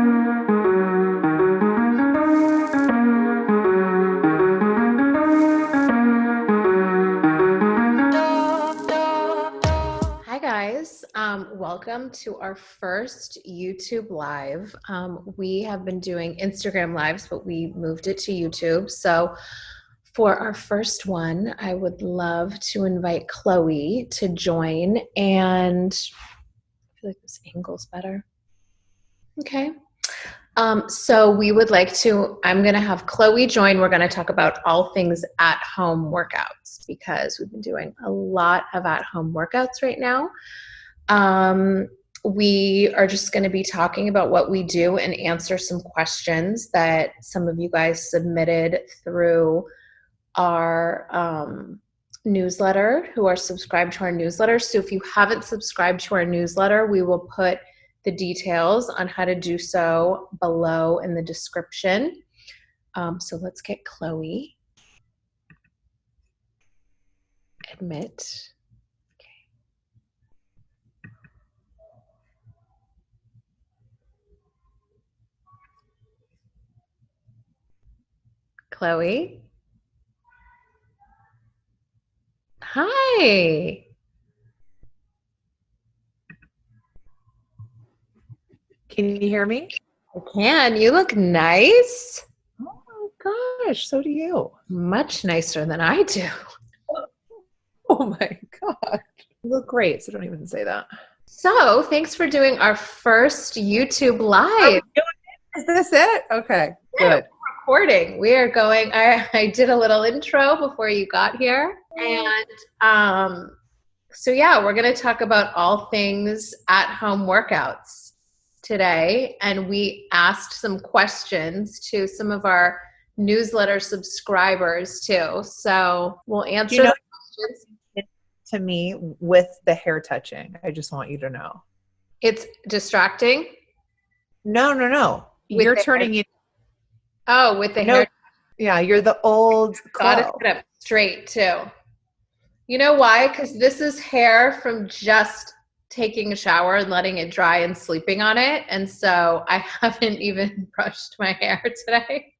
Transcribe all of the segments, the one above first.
Hi guys, welcome to our first YouTube live. We have been doing Instagram lives, but we moved it to YouTube. So for our first one, I would love to invite Khloé to join, and I feel like this angle's better. Okay. So we would like to, I'm going to have Khloé join. We're going to talk about all things at-home workouts because we've been doing a lot of at-home workouts right now. We are just going to be talking about what we do and answer some questions that some of you guys submitted through our newsletter, who are subscribed to our newsletter. So if you haven't subscribed to our newsletter, we will put the details on how to do so below in the description. So let's get Khloé. Admit. Khloé. Hi. Can you hear me? I can. You look nice. Oh my gosh, so do you. Much nicer than I do. Oh my God. You look great, so don't even say that. So thanks for doing our first YouTube live. Is this it? Okay, good. Recording. We are going, I did a little intro before you got here. And so yeah, we're going to talk about all things at-home workouts today. And we asked some questions to some of our newsletter subscribers too. So we'll answer the questions. To me, with the hair touching, I just want you to know. It's distracting? No. You're turning it. Oh, with the hair. Yeah, you're the old Got to sit up straight too. You know why? Because this is hair from just taking a shower and letting it dry and sleeping on it. And so I haven't even brushed my hair today.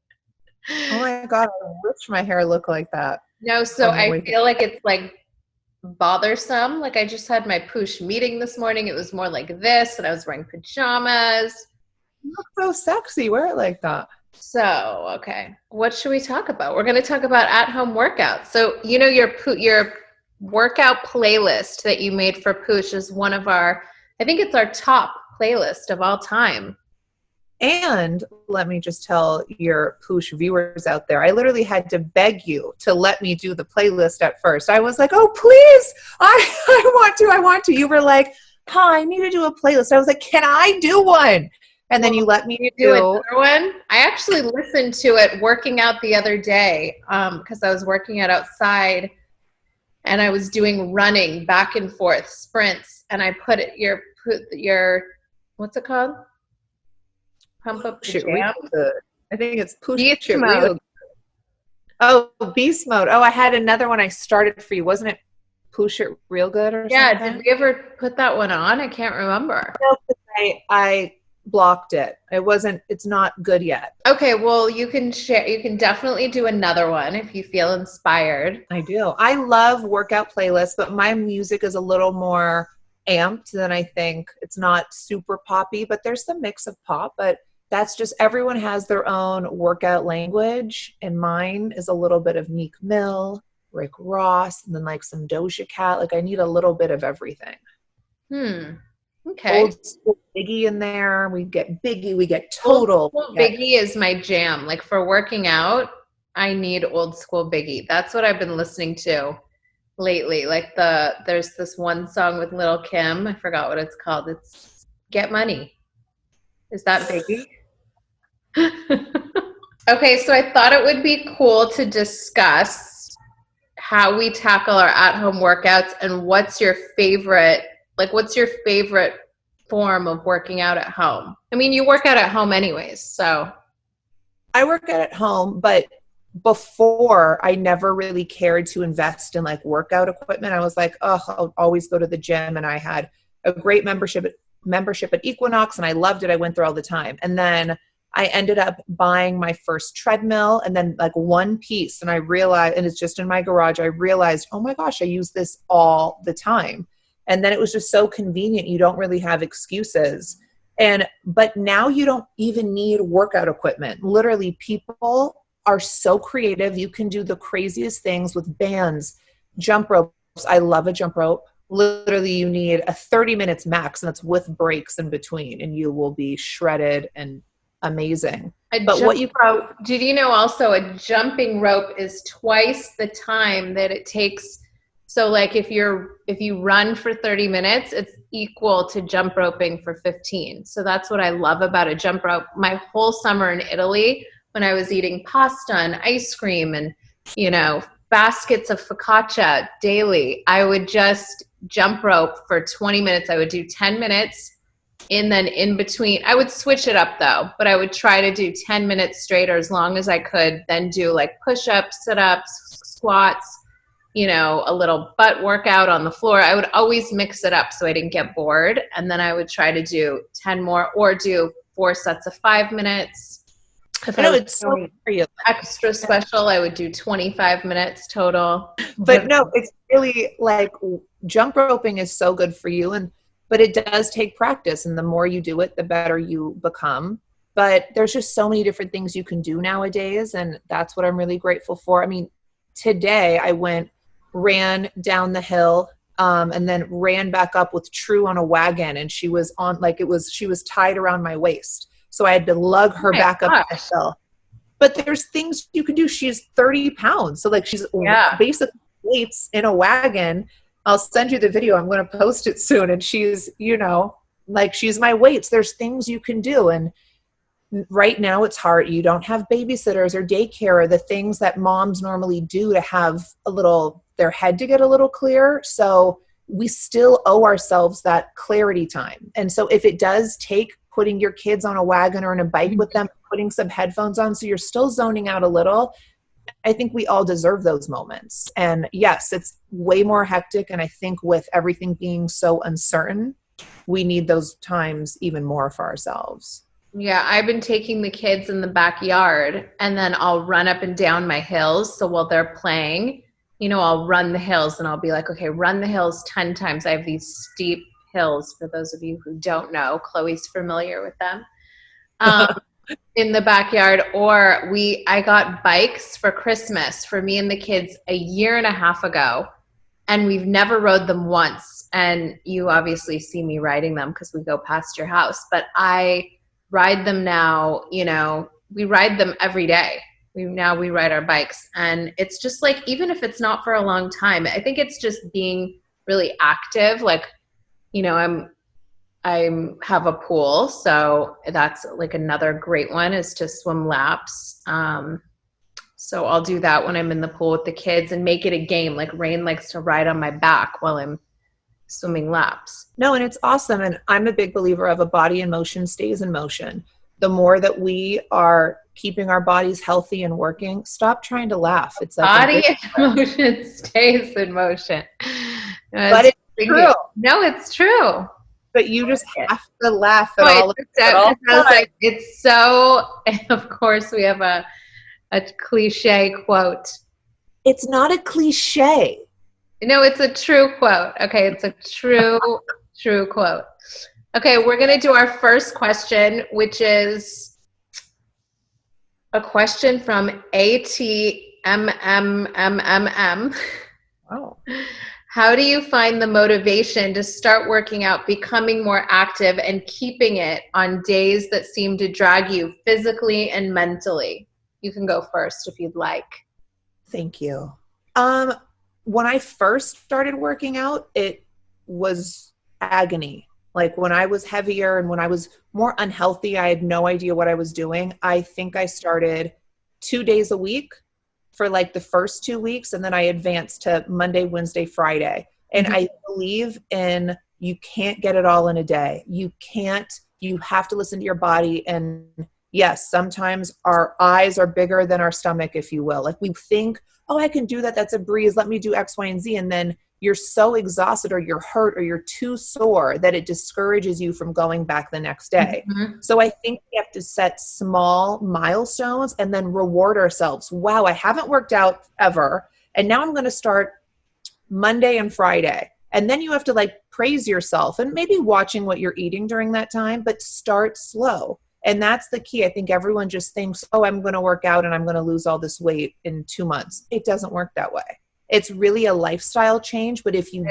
Oh my God, I wish my hair looked like that. No, so I feel like it's like bothersome. Like I just had my Poosh meeting this morning. It was more like this, and I was wearing pajamas. You look so sexy. Wear it like that. So, okay. What should we talk about? We're going to talk about at-home workouts. So, you know, your workout playlist that you made for Poosh is one of our, I think it's our top playlist of all time. And let me just tell your Poosh viewers out there, I literally had to beg you to let me do the playlist at first. I was like, oh, please, I want to. You were like, I need to do a playlist. I was like, can I do one? And then you let me do another one. I actually listened to it working out the other day because I was working out outside and I was doing running back and forth sprints, and I put your what's it called? Pump up the jam. I think it's Poosh Beast mode. Oh, beast mode. Oh, I had another one I started for you. Wasn't it Poosh It Real Good or something? Yeah, did we ever put that one on? I can't remember. No, I blocked it. It's not good yet. Okay, well, you can definitely do another one if you feel inspired. I do. I love workout playlists, but my music is a little more amped than I think. It's not super poppy, but there's some mix of pop, but that's just, everyone has their own workout language, and mine is a little bit of Meek Mill, Rick Ross, and then like some Doja Cat. Like I need a little bit of everything. Okay. Old school Biggie in there. We get Biggie. We get Total. Old school Biggie is my jam. Like for working out, I need old school Biggie. That's what I've been listening to lately. Like there's this one song with Lil' Kim. I forgot what it's called. It's Get Money. Is that Biggie? Okay, so I thought it would be cool to discuss how we tackle our at-home workouts and what's your favorite form of working out at home? I mean, you work out at home anyways, so. I work out at home, but before I never really cared to invest in like workout equipment. I was like, oh, I'll always go to the gym. And I had a great membership membership at Equinox and I loved it. I went there all the time. And then I ended up buying my first treadmill and then like one piece. And I realized, and it's just in my garage, I realized, oh my gosh, I use this all the time. And then it was just so convenient. You don't really have excuses. But now you don't even need workout equipment. Literally, people are so creative. You can do the craziest things with bands, jump ropes. I love a jump rope. Literally, you need a 30 minutes max, and that's with breaks in between, and you will be shredded and amazing. Did you know also a jumping rope is twice the time that it takes? So like if you run for 30 minutes, it's equal to jump roping for 15. So that's what I love about a jump rope. My whole summer in Italy, when I was eating pasta and ice cream and, baskets of focaccia daily, I would just jump rope for 20 minutes. I would do 10 minutes and then in between, I would switch it up though, but I would try to do 10 minutes straight or as long as I could, then do like push-ups, sit-ups, squats, a little butt workout on the floor. I would always mix it up so I didn't get bored. And then I would try to do 10 more or do 4 sets of 5 minutes. If I know it's so extra special, I would do 25 minutes total. But no, it's really like jump roping is so good for you. But it does take practice. And the more you do it, the better you become. But there's just so many different things you can do nowadays. And that's what I'm really grateful for. I mean, today I ran down the hill and then ran back up with True on a wagon. And she was she was tied around my waist. So I had to lug her back up the hill. But there's things you can do. She's 30 pounds. So like she's basically weights in a wagon. I'll send you the video. I'm going to post it soon. And she's, she's my weights. There's things you can do. And right now it's hard. You don't have babysitters or daycare or the things that moms normally do to have their head to get a little clear. So we still owe ourselves that clarity time. And so if it does take putting your kids on a wagon or on a bike with them, putting some headphones on so you're still zoning out a little, I think we all deserve those moments. And yes, it's way more hectic. And I think with everything being so uncertain, we need those times even more for ourselves. Yeah, I've been taking the kids in the backyard and then I'll run up and down my hills. So while they're playing, I'll run the hills and I'll be like, okay, run the hills 10 times. I have these steep hills, for those of you who don't know. Chloe's familiar with them. In the backyard. Or I got bikes for Christmas for me and the kids a year and a half ago, and we've never rode them once. And you obviously see me riding them because we go past your house, but I ride them now. We ride them every day. We ride our bikes, and it's just like, even if it's not for a long time, I think it's just being really active. Like, I have a pool, so that's like another great one is to swim laps. So I'll do that when I'm in the pool with the kids and make it a game. Like Rain likes to ride on my back while I'm swimming laps. No, and it's awesome. And I'm a big believer of a body in motion stays in motion. The more that we are keeping our bodies healthy and working, stop trying to laugh. It's like body in motion stays in motion. But it's true. No, it's true. But you just have to laugh at all of it. I was like, it's so, and of course we have a cliche quote. It's not a cliche. No, it's a true quote. Okay, it's a true quote. Okay, we're going to do our first question, which is a question from ATMMMMM. Wow. How do you find the motivation to start working out, becoming more active, and keeping it on days that seem to drag you physically and mentally? You can go first if you'd like. Thank you. When I first started working out, it was agony. Like when I was heavier and when I was more unhealthy, I had no idea what I was doing. I think I started 2 days a week for like the first 2 weeks. And then I advanced to Monday, Wednesday, Friday. And I believe in, you can't get it all in a day. You have to listen to your body. And yes, sometimes our eyes are bigger than our stomach, if you will. Like we think, oh, I can do that. That's a breeze. Let me do X, Y, and Z. And then you're so exhausted or you're hurt or you're too sore that it discourages you from going back the next day. Mm-hmm. So I think we have to set small milestones and then reward ourselves. Wow, I haven't worked out ever. And now I'm going to start Monday and Friday. And then you have to like praise yourself and maybe watching what you're eating during that time, but start slow. And that's the key. I think everyone just thinks, oh, I'm going to work out and I'm going to lose all this weight in 2 months. It doesn't work that way. It's really a lifestyle change, but if you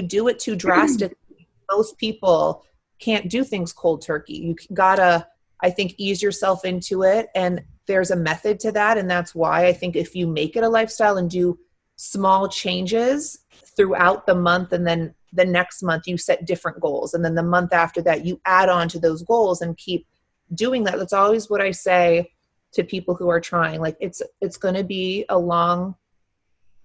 do it too drastically, most people can't do things cold turkey. You gotta, I think, ease yourself into it, and there's a method to that, and that's why I think if you make it a lifestyle and do small changes throughout the month, and then the next month you set different goals, and then the month after that you add on to those goals and keep doing that. That's always what I say to people who are trying. Like it's going to be a long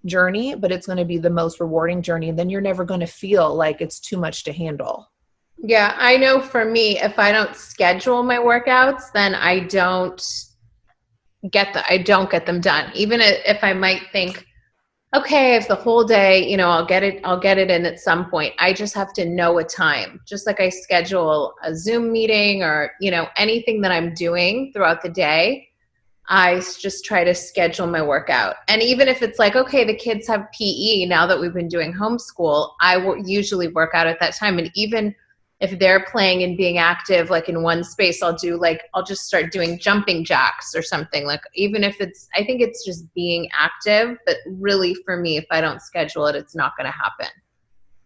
journey, but it's going to be the most rewarding journey. And then you're never going to feel like it's too much to handle. Yeah, I know for me, if I don't schedule my workouts, then I don't get them done. Even if I might think, okay, if the whole day, I'll get it in at some point. I just have to know a time. Just like I schedule a Zoom meeting or, anything that I'm doing throughout the day, I just try to schedule my workout. And even if it's like, okay, the kids have PE now that we've been doing homeschool, I will usually work out at that time. And even if they're playing and being active, like in one space, I'll just start doing jumping jacks or something. Like, even if I think it's just being active, but really for me, if I don't schedule it, it's not going to happen.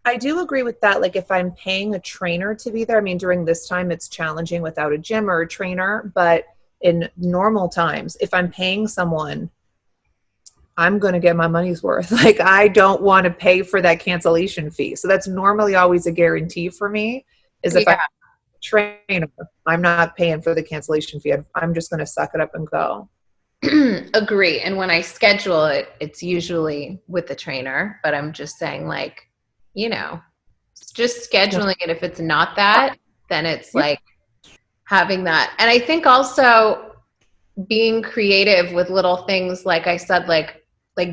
I do agree with that. Like if I'm paying a trainer to be there, I mean, during this time, it's challenging without a gym or a trainer, but in normal times, if I'm paying someone, I'm going to get my money's worth. Like I don't want to pay for that cancellation fee. So that's normally always a guarantee for me. If I'm a trainer, I'm not paying for the cancellation fee. I'm just going to suck it up and go. Agree. And when I schedule it, it's usually with the trainer, but I'm just saying just scheduling it. If it's not that, then it's like having that. And I think also being creative with little things, like I said, like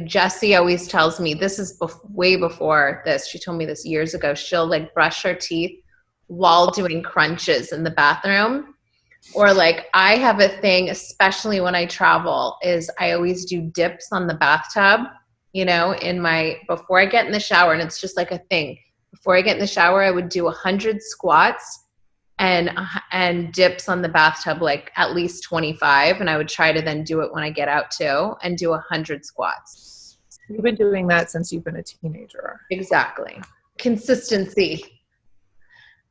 Jessie always tells me, this is way before this. She told me this years ago. She'll like brush her teeth while doing crunches in the bathroom. Or like I have a thing, especially when I travel, is I always do dips on the bathtub, before I get in the shower. And it's just like a thing. Before I get in the shower, I would do 100 squats and dips on the bathtub, like at least 25. And I would try to then do it when I get out too, and do 100 squats. You've been doing that since you've been a teenager. Exactly. Consistency.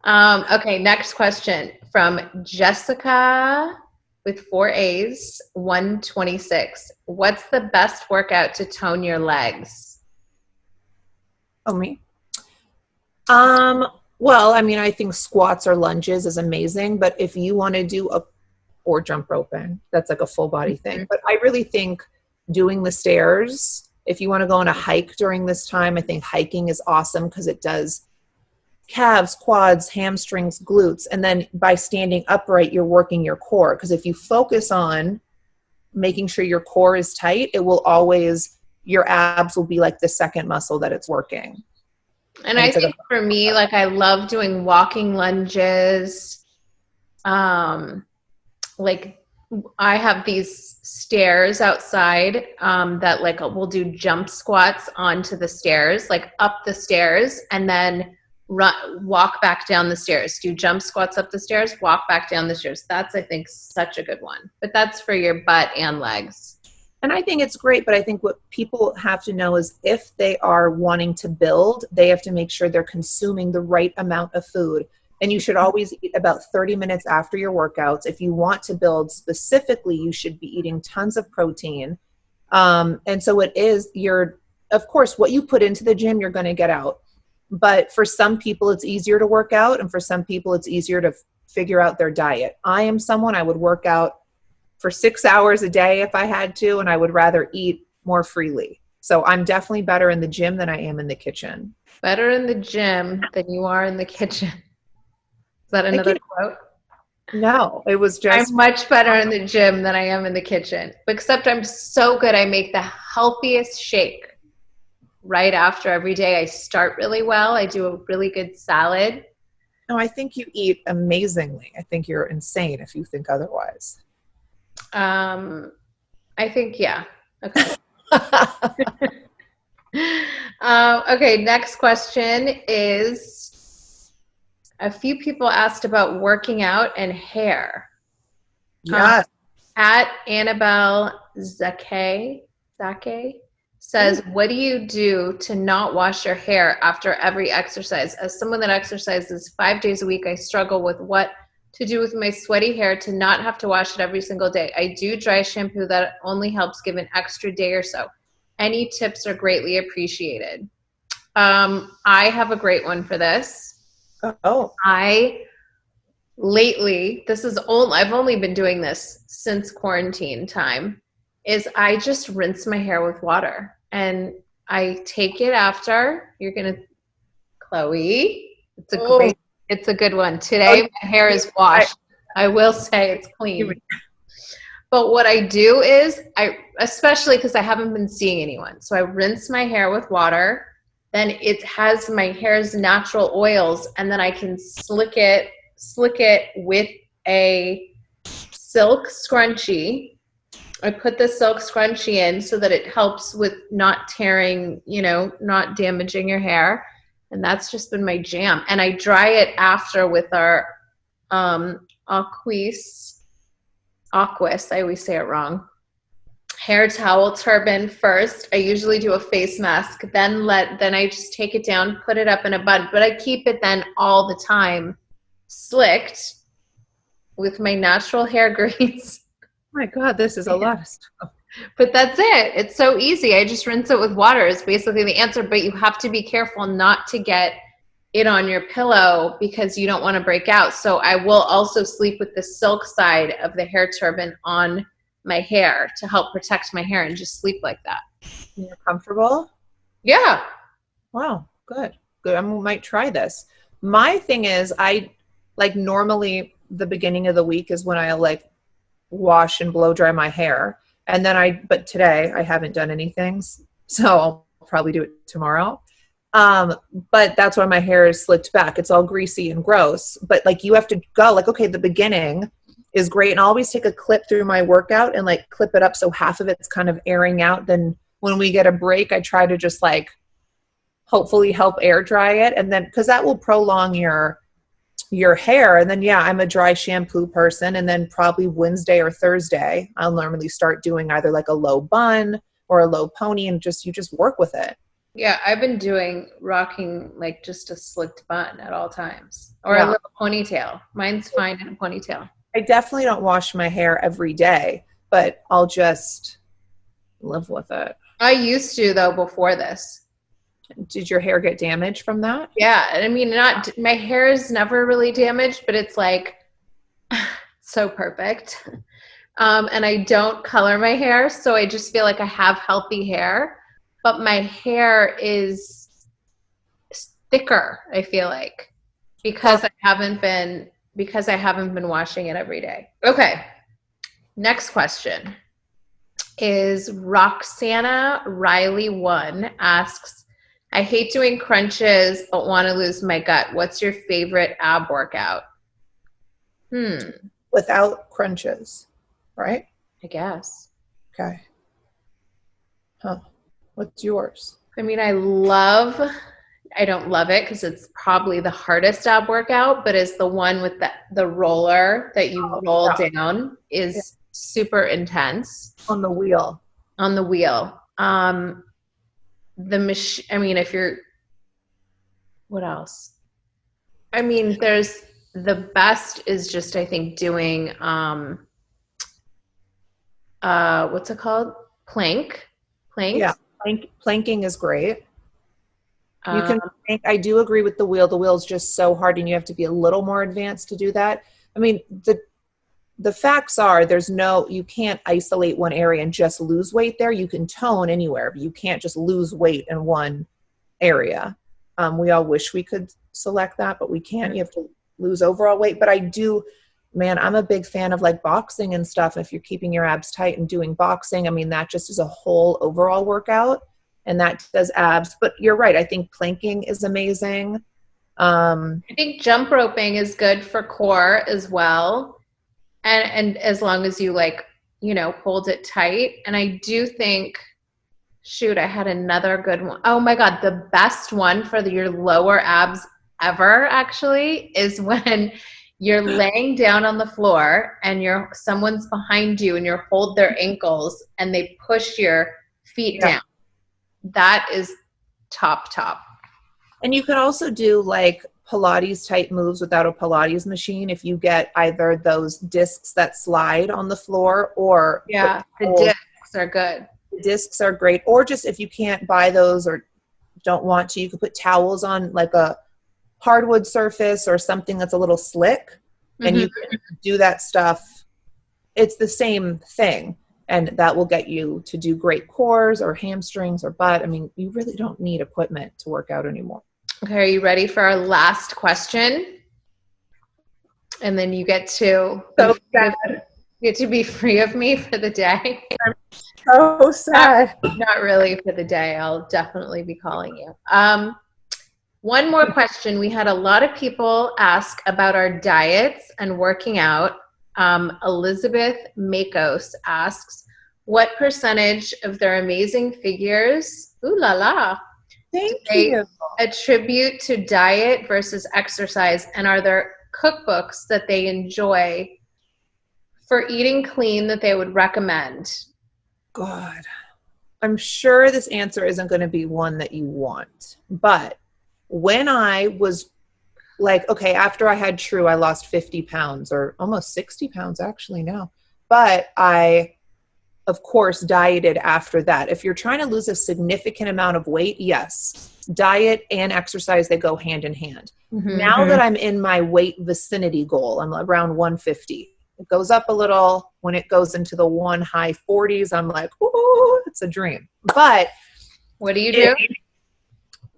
Okay, next question from Jessica with 4 A's, 126. What's the best workout to tone your legs? Oh, me? Well, I mean, I think squats or lunges is amazing, but if you want to do or jump roping, that's like a full body thing. But I really think doing the stairs, if you want to go on a hike during this time, I think hiking is awesome because it does calves, quads, hamstrings, glutes. And then by standing upright, you're working your core. Because if you focus on making sure your core is tight, your abs will be like the second muscle that it's working. And I think for me, like I love doing walking lunges. Like I have these stairs outside that like we'll do jump squats onto the stairs, like up the stairs, and then walk back down the stairs. Do jump squats up the stairs, walk back down the stairs. That's, I think, such a good one. But that's for your butt and legs. And I think it's great, but I think what people have to know is if they are wanting to build, they have to make sure they're consuming the right amount of food. And you should always eat about 30 minutes after your workouts. If you want to build specifically, you should be eating tons of protein. And so of course, what you put into the gym, you're going to get out. But for some people, it's easier to work out. And for some people, it's easier to figure out their diet. I am someone, I would work out for 6 hours a day if I had to, and I would rather eat more freely. So I'm definitely better in the gym than I am in the kitchen. Better in the gym than you are in the kitchen. Is that another quote? No, it was just... I'm much better in the gym than I am in the kitchen. Except I'm so good, I make the healthiest shake. right after every day. I start really well. I do a really good salad. No, I think you eat amazingly. I think you're insane if you think otherwise. I think, yeah. Okay. Okay, next question is, a few people asked about working out and hair. Yes. At Annabelle Zake says, what do you do to not wash your hair after every exercise? As someone that exercises 5 days a week, I struggle with what to do with my sweaty hair to not have to wash it every single day. I do dry shampoo that only helps give an extra day or so. Any tips are greatly appreciated. I have a great one for this. Oh. Lately, I've only been doing this since quarantine time, is I just rinse my hair with water. And I take it after. Khloé, it's a good one. Today, my hair is washed. I will say it's clean. But what I do is, especially because I haven't been seeing anyone, so I rinse my hair with water. Then it has my hair's natural oils, and then I can slick it with a silk scrunchie. I put the silk scrunchie in so that it helps with not tearing, not damaging your hair. And that's just been my jam. And I dry it after with our Aquis, I always say it wrong, hair towel turban first. I usually do a face mask, then I just take it down, put it up in a bun, but I keep it then all the time slicked with my natural hair grease. Oh my God, this is a lot of stuff. But that's it. It's so easy. I just rinse it with water is basically the answer, but you have to be careful not to get it on your pillow because you don't want to break out. So I will also sleep with the silk side of the hair turban on my hair to help protect my hair and just sleep like that. You're comfortable? Yeah. Wow. Good. I might try this. My thing is, I normally the beginning of the week is when I wash and blow dry my hair. And then but today I haven't done anything. So I'll probably do it tomorrow. But that's why my hair is slicked back. It's all greasy and gross, but you have to go okay, the beginning is great. And I'll always take a clip through my workout and clip it up. So half of it's kind of airing out. Then when we get a break, I try to just hopefully help air dry it. And then, cause that will prolong your hair. And then, yeah, I'm a dry shampoo person. And then probably Wednesday or Thursday, I'll normally start doing either a low bun or a low pony and you just work with it. Yeah, I've been rocking just a slicked bun at all times or a little ponytail. Mine's fine in a ponytail. I definitely don't wash my hair every day, but I'll just live with it. I used to though before this. Did your hair get damaged from that? Yeah, I mean, my hair is never really damaged, but it's so perfect. And I don't color my hair, so I just feel like I have healthy hair. But my hair is thicker, I feel like, because I haven't been washing it every day. Okay. Next question is Roxana Riley 1 asks, I hate doing crunches but want to lose my gut. What's your favorite ab workout? Without crunches, right? I guess. Okay. Huh. What's yours? I mean, I don't love it because it's probably the hardest ab workout, but is the one with the roller that you roll down is super intense. On the wheel. The machine, I mean, what else? I mean, the best is just, I think, doing, what's it called? Plank? Yeah. Planking is great. You can plank. I do agree with the wheel. The wheel is just so hard and you have to be a little more advanced to do that. I mean, the facts are you can't isolate one area and just lose weight there. You can tone anywhere, but you can't just lose weight in one area. We all wish we could select that, but we can't. You have to lose overall weight. But I'm a big fan of boxing and stuff. If you're keeping your abs tight and doing boxing, I mean, that just is a whole overall workout. and that does abs. But you're right. I think planking is amazing. I think jump roping is good for core as well. And as long as you like, hold it tight. And I do think, shoot, I had another good one. Oh my God, the best one for your lower abs ever actually is when you're laying down on the floor and someone's behind you and you hold their ankles and they push your feet down. That is top. And you can also do like Pilates type moves without a Pilates machine if you get either those discs that slide on the floor or the discs are good. The discs are great. Or just if you can't buy those or don't want to, you can put towels on like a hardwood surface or something that's a little slick, and you can do that stuff. It's the same thing, and that will get you to do great cores or hamstrings or butt. I mean, you really don't need equipment to work out anymore. Okay, are you ready for our last question? And then you get to be free of me for the day. I'm so sad. Not really for the day. I'll definitely be calling you. One more question. We had a lot of people ask about our diets and working out. Elizabeth Makos asks, what percentage of their amazing figures, ooh la la, Thank you, attribute to diet versus exercise? And are there cookbooks that they enjoy for eating clean that they would recommend? God, I'm sure this answer isn't going to be one that you want, but when I was like, okay, after I had True, I lost 50 pounds or almost 60 pounds actually now, but I, of course, dieted after that. If you're trying to lose a significant amount of weight, yes, diet and exercise, they go hand in hand. Now that I'm in my weight vicinity goal, I'm around 150. It goes up a little. When it goes into the high 40s, I'm like, ooh, it's a dream. But what do you do?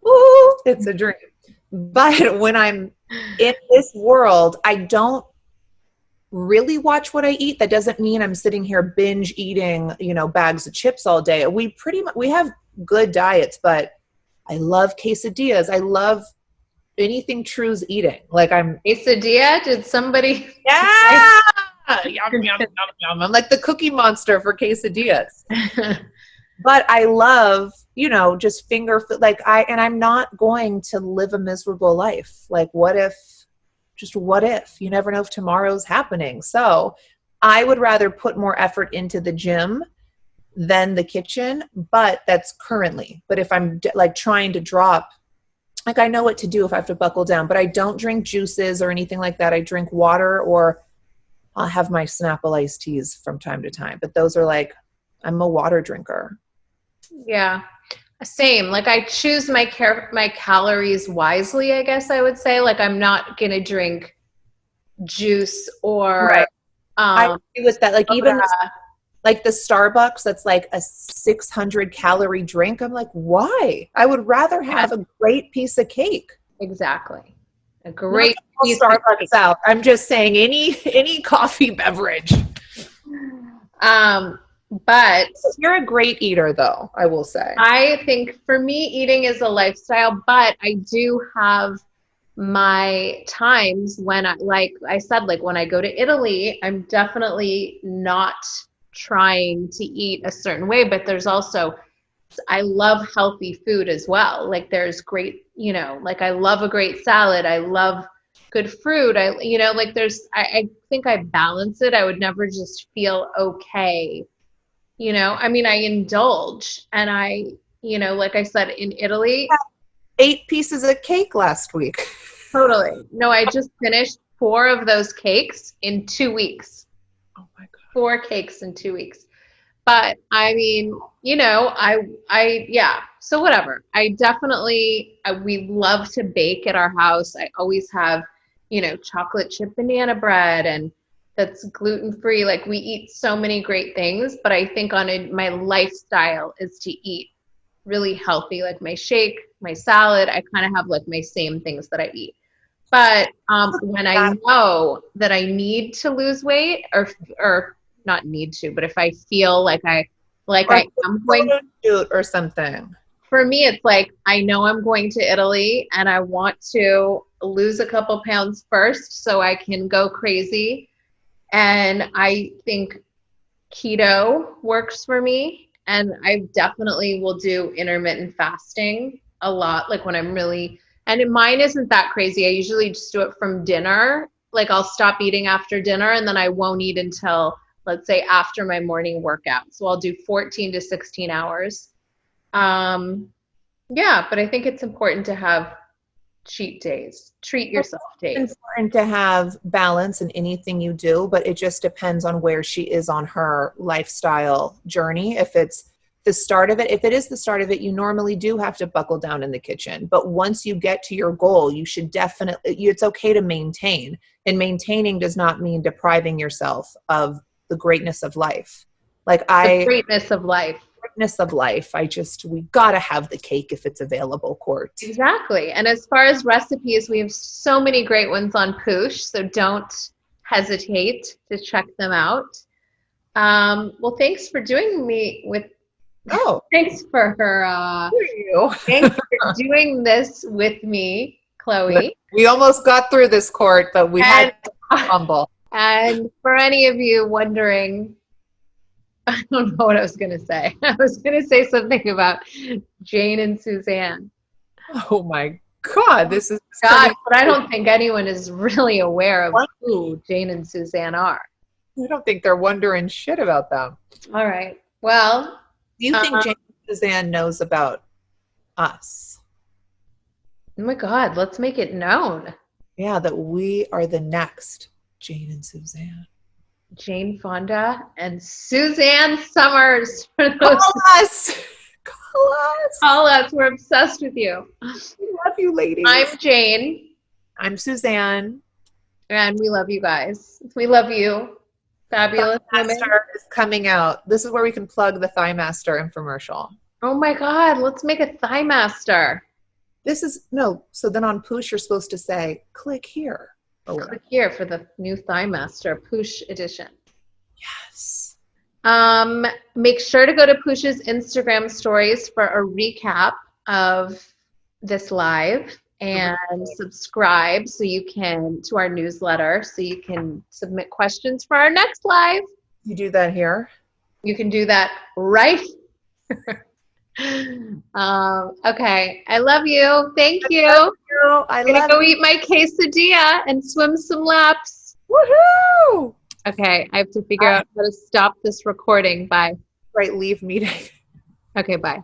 Ooh, it's a dream. But when I'm in this world, I don't really watch what I eat. That doesn't mean I'm sitting here binge eating, bags of chips all day. We have good diets, but I love quesadillas. I love anything True's eating. Like quesadilla? Did somebody? Yeah. Yum, yum, yum, yum. I'm like the Cookie Monster for quesadillas. But I love, just finger food. I'm not going to live a miserable life. Like, what if? You never know if tomorrow's happening. So I would rather put more effort into the gym than the kitchen, but that's currently. But if I'm like trying to drop, like I know what to do if I have to buckle down, but I don't drink juices or anything like that. I drink water, or I'll have my Snapple iced teas from time to time. But those are like, I'm a water drinker. Yeah, same. Like I choose my calories wisely, I guess I would say. Like I'm not going to drink juice or right. I agree with that. Like even like the Starbucks, that's like a 600 calorie drink. I'm like, why? I would rather have a great piece of cake. Exactly. A great piece Starbucks of cake. Out. I'm just saying any coffee beverage. But you're a great eater though, I will say. I think for me, eating is a lifestyle, but I do have my times when like when I go to Italy, I'm definitely not trying to eat a certain way, but there's also, I love healthy food as well. Like there's great, like I love a great salad. I love good fruit. I think I balance it. I would never just feel okay. I mean, I indulge, and I, like I said, in Italy, 8 pieces of cake last week. Totally. No, I just finished 4 of those cakes in 2 weeks. Oh my God. 4 cakes in 2 weeks. But I mean, yeah. So whatever. I definitely, we love to bake at our house. I always have, chocolate chip banana bread, and that's gluten-free. Like we eat so many great things, but I think my lifestyle is to eat really healthy, like my shake, my salad. I kind of have like my same things that I eat. But when I know that I need to lose weight, or not need to, but if I feel like I am going to shoot or something. for me, it's like I know I'm going to Italy and I want to lose a couple pounds first so I can go crazy. And I think keto works for me. And I definitely will do intermittent fasting a lot, like when I'm really, and mine isn't that crazy. I usually just do it from dinner. Like I'll stop eating after dinner and then I won't eat until, let's say, after my morning workout. So I'll do 14 to 16 hours. Yeah, but I think it's important to have cheat days, treat yourself It's days. important to have balance in anything you do, but it just depends on where she is on her lifestyle journey. If it's the start of it, if it is the start of it, you normally do have to buckle down in the kitchen. But once you get to your goal, you should definitely, it's okay to maintain. And maintaining does not mean depriving yourself of the greatness of life. Like The I, greatness of life. greatness of life, we gotta have the cake if it's available, Court. Exactly. And as far as recipes, we have so many great ones on Poosh, so don't hesitate to check them out. Well, thanks for doing me with. Oh, Thanks for her. you. Thanks for doing this with me, Khloé. We almost got through this, Court, but we And had to humble. and for any of you wondering, I don't know what I was going to say. I was going to say something about Jane and Suzanne. Oh my God, this is God, but I don't think anyone is really aware of who Jane and Suzanne are. I don't think they're wondering shit about them. All right. Well, Do you think Jane and Suzanne knows about us? oh my God, let's make it known. Yeah, that we are the next Jane and Suzanne. Jane Fonda and Suzanne Summers. For those Call us! Call us! call us. We're obsessed with you. We love you, ladies. I'm Jane. I'm Suzanne. And we love you guys. We love you. Fabulous women. Thighmaster is coming out. This is where we can plug the Thighmaster infomercial. Oh my God, let's make a Thigh Master. This is, no, so then on Poosh, you're supposed to say, click here. Click here for the new Thigh Master Poosh edition. Yes. Make sure to go to Poosh's Instagram stories for a recap of this live and subscribe so you can to our newsletter so you can submit questions for our next live. You do that here? You can do that right. Okay. I love you. Thank you. I'm gonna go eat my quesadilla and swim some laps. Woohoo! Okay, I have to figure out how to stop this recording. Bye. Right, leave meeting. Okay, bye.